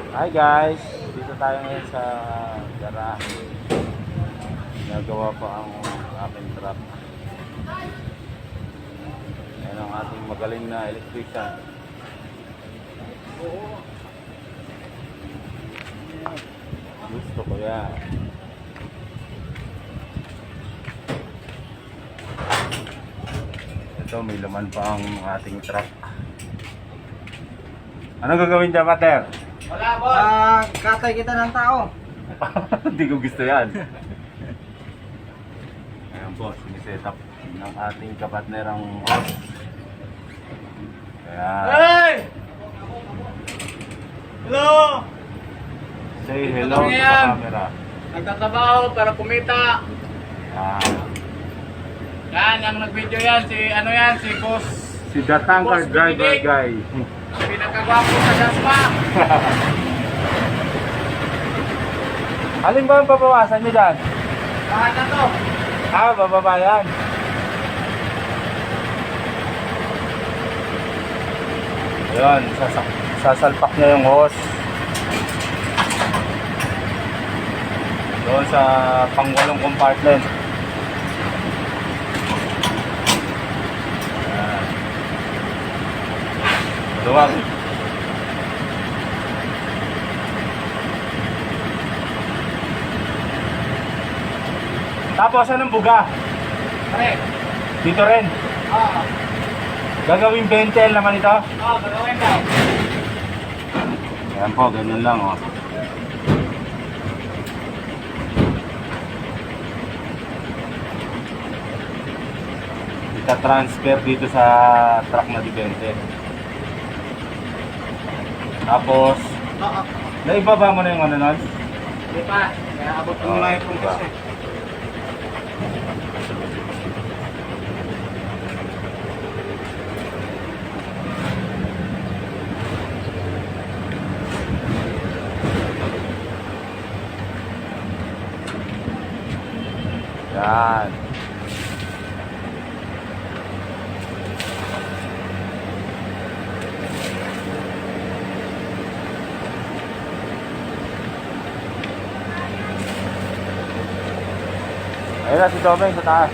Hi guys, dito tayo ngayon sa garahe. Nagawa pa ang aking truck. Ayan ang ating magaling na electrician. Gusto ko yan. Ito, may laman pa ang ating truck. Anong gagawin dyan, Pater? Wala, boss. Katay kita ng tao. Hindi ko gusto yan. Ayan po, siniset up ng ating kapatnerang host. Ayan. Hey! Hello! Say hello to the camera. Nagtatrabaho para kumita. Ayan. Yan, ang nag-video yan, si Boss. Si The Tankard Boss Driver Benedict. Guy. Ang pinakagwapo sa Dasma. Alin ba ang papawasan nyo dyan? Lahat na to. Bababa yan. Ayan, sasalpak niya yung hose. Doon sa pangwalong compartment. Ayan. Luwag. Tapos anong buga? Pare. Dito rin. Oo. Gagawing bentel naman ito. Oo, gagawin daw. Ayan po, ganyan lang oh. Ita-transfer dito sa truck na dibente. Tapos, Oo. naibaba mo na yung ano nun? Di pa. Kaya abot ko muna yung Diba? pungkos eh. Yan. Ayun na si Domeng sa taas.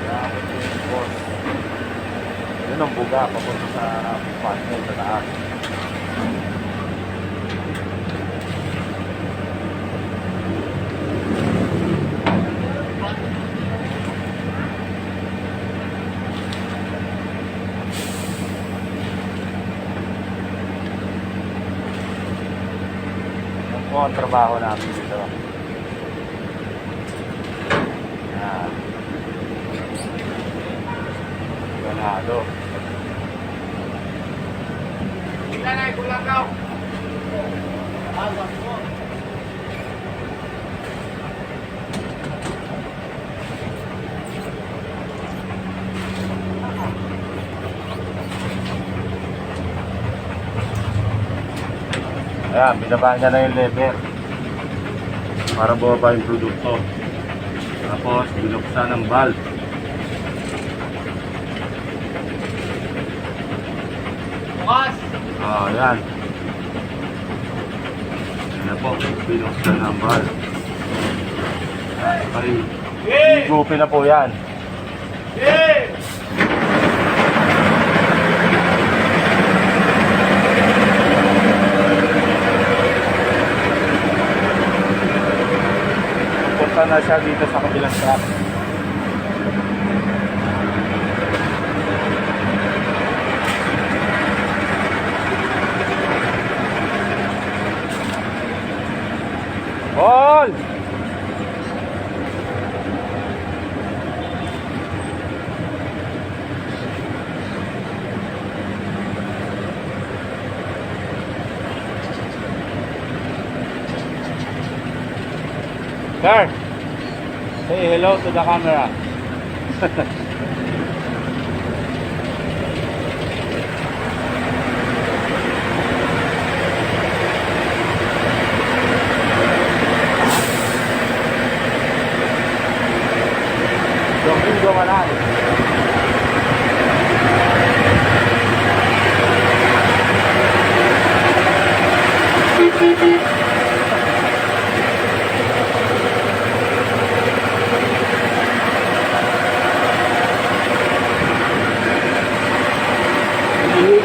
Yan, ito yung boss. Yun ang buga papunta sa compartment sa taas. Yan po ang trabaho namin dito. Yan. Ganado. Tingnan na, kulang daw. Wag mo. Ayan, binaba niya na yung lever para bumaba yung produkto. Tapos, binuksan ng valve. Bukas. Ayan. Ayan na po, binuksan ng valve. Ay, higupin na po yan. Yeah! Punta na siya dito sa kabilang truck. Paul! Sir, say hello to the camera. Domingo Canal.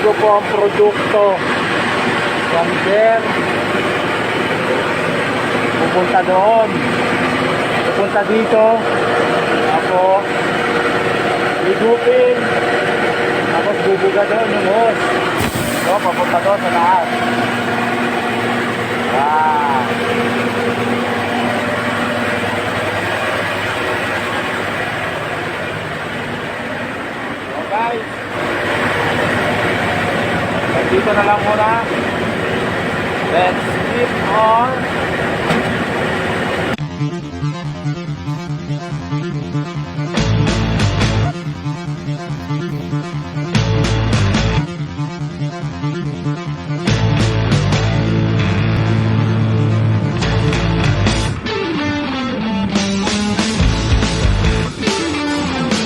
Ito po ang produkto. From there, pupunta doon. Pupunta dito. Ako, higupin. Tapos bubuga doon yung hose. So, papunta doon sa lahat. Ah. So guys, dito na lang muna. Let's keep on